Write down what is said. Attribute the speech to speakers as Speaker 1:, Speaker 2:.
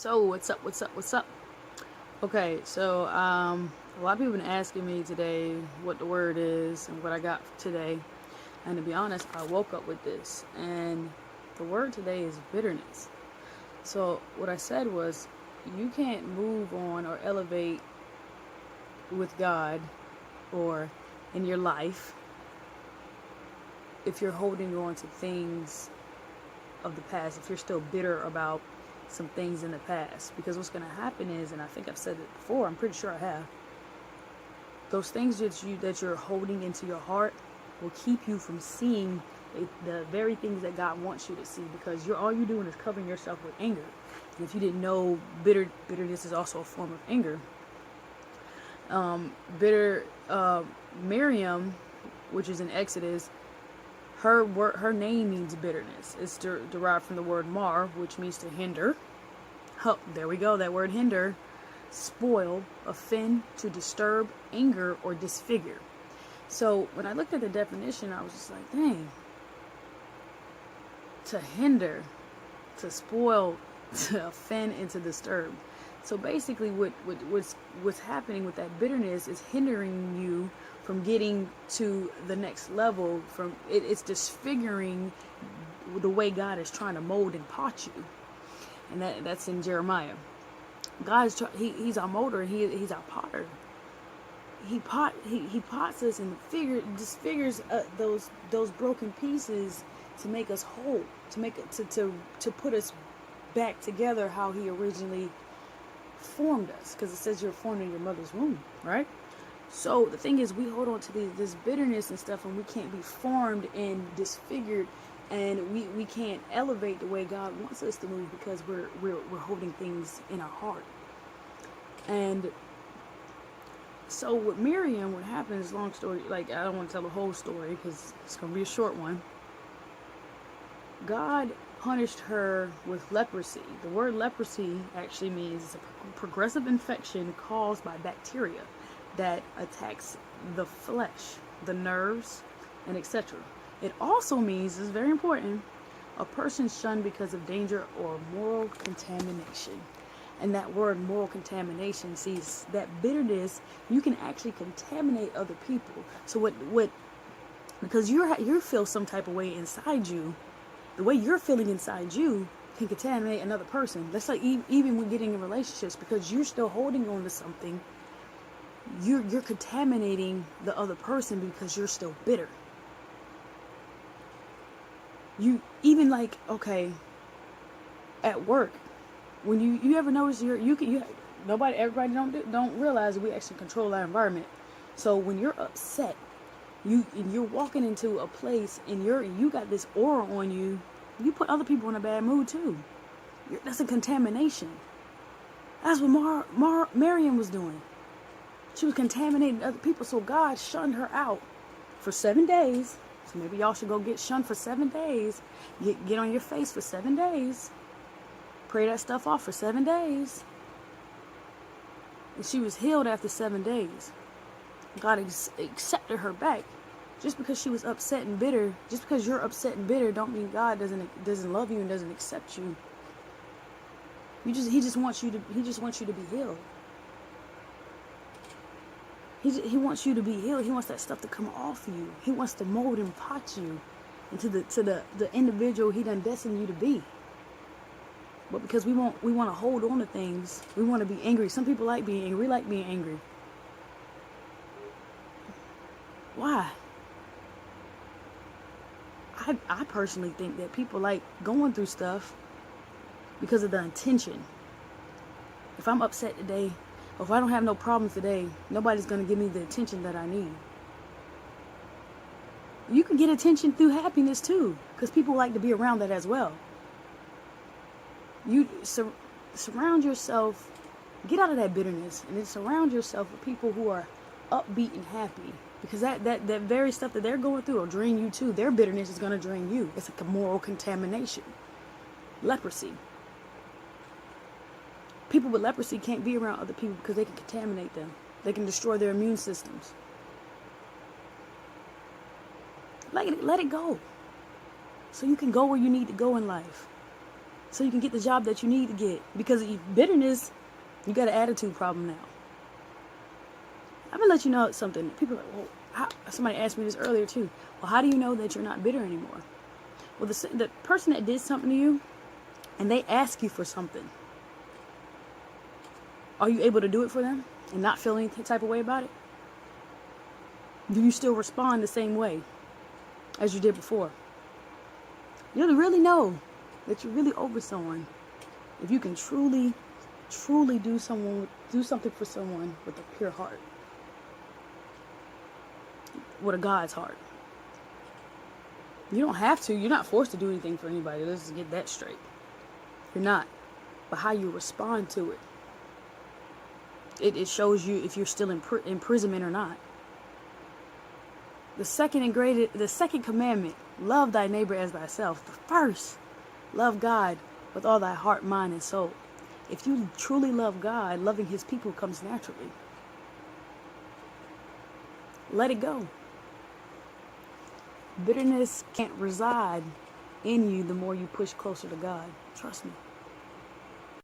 Speaker 1: So what's up? Okay, so a lot of people have been asking me today what the word is and what I got today. And to be honest, I woke up with this, and the word today is bitterness. So what I said was, you can't move on or elevate with God or in your life if you're holding on to things of the past, if you're still bitter about some things in the past. Because what's going to happen is, and I think I've said it before, I'm pretty sure I have, those things that you're holding into your heart will keep you from seeing the very things that God wants you to see, because all you're doing is covering yourself with anger. And if you didn't know, bitterness is also a form of anger. Bitter Miriam, which is in Exodus, her name means bitterness. It's derived from the word mar, which means to hinder. Oh, there we go, that word hinder. Spoil, offend, to disturb, anger, or disfigure. So when I looked at the definition, I was just like, dang. To hinder, to spoil, to offend, and to disturb. So basically what's happening with that bitterness is hindering you from getting to the next level. It's disfiguring the way God is trying to mold and pot you. And that's in Jeremiah. He's our molder, he's our potter. He pots us and disfigures those broken pieces to make us whole, to put us back together how he originally formed us, because it says you're formed in your mother's womb, right? So the thing is, we hold on to this bitterness and stuff, and we can't be formed and disfigured, and we can't elevate the way God wants us to move, because we're holding things in our heart. And so with Miriam, what happens, long story, like, I don't want to tell the whole story because it's going to be a short one. God punished her with leprosy. The word leprosy actually means it's a progressive infection caused by bacteria that attacks the flesh, the nerves, and etc. It also means, it's very important, a person shunned because of danger or moral contamination. And that word moral contamination, sees that bitterness, you can actually contaminate other people. So what because you feel some type of way inside you, the way you're feeling inside you can contaminate another person. That's like even when getting in relationships, because you're still holding on to something, you're contaminating the other person because you're still bitter. You even, like, okay, at work, when you ever notice everybody don't realize that we actually control our environment. So when you're upset, you're walking into a place and you got this aura on you, you put other people in a bad mood too. That's a contamination. That's what Miriam was doing. She was contaminating other people. So God shunned her out for 7 days. So maybe y'all should go get shunned for 7 days. Get on your face for 7 days. Pray that stuff off for 7 days. And she was healed after 7 days. God accepted her back. Just because she was upset and bitter, just because you're upset and bitter, don't mean God doesn't love you and doesn't accept you. He just wants you to be healed. He wants you to be healed. He wants that stuff to come off you. He wants to mold and pot you into the individual he done destined you to be. But because we want to hold on to things, we want to be angry. Some people like being angry. We like being angry. Why? I personally think that people like going through stuff because of the intention. If I'm upset today, or if I don't have no problems today, nobody's going to give me the attention that I need. You can get attention through happiness too, because people like to be around that as well. You surround yourself, get out of that bitterness, and then surround yourself with people who are upbeat and happy. Because that very stuff that they're going through will drain you too. Their bitterness is going to drain you. It's like a moral contamination. Leprosy. People with leprosy can't be around other people because they can contaminate them. They can destroy their immune systems. Let it go. So you can go where you need to go in life. so you can get the job that you need to get. Because bitterness, you got an attitude problem now. I'm gonna let you know something. People are like, well, somebody asked me this earlier too. Well, how do you know that you're not bitter anymore? Well, the person that did something to you, and they ask you for something, are you able to do it for them and not feel any type of way about it? Do you still respond the same way as you did before? You'll really know that you're really over someone if you can truly do something for someone with a pure heart, with a God's heart. You don't have to. You're not forced to do anything for anybody. Let's just get that straight. You're not. But how you respond to it, it shows you if you're still in imprisonment or not. The second commandment, love thy neighbor as thyself. The first, love God with all thy heart, mind, and soul. If you truly love God, loving his people comes naturally. Let it go. Bitterness can't reside in you the more you push closer to God. Trust me.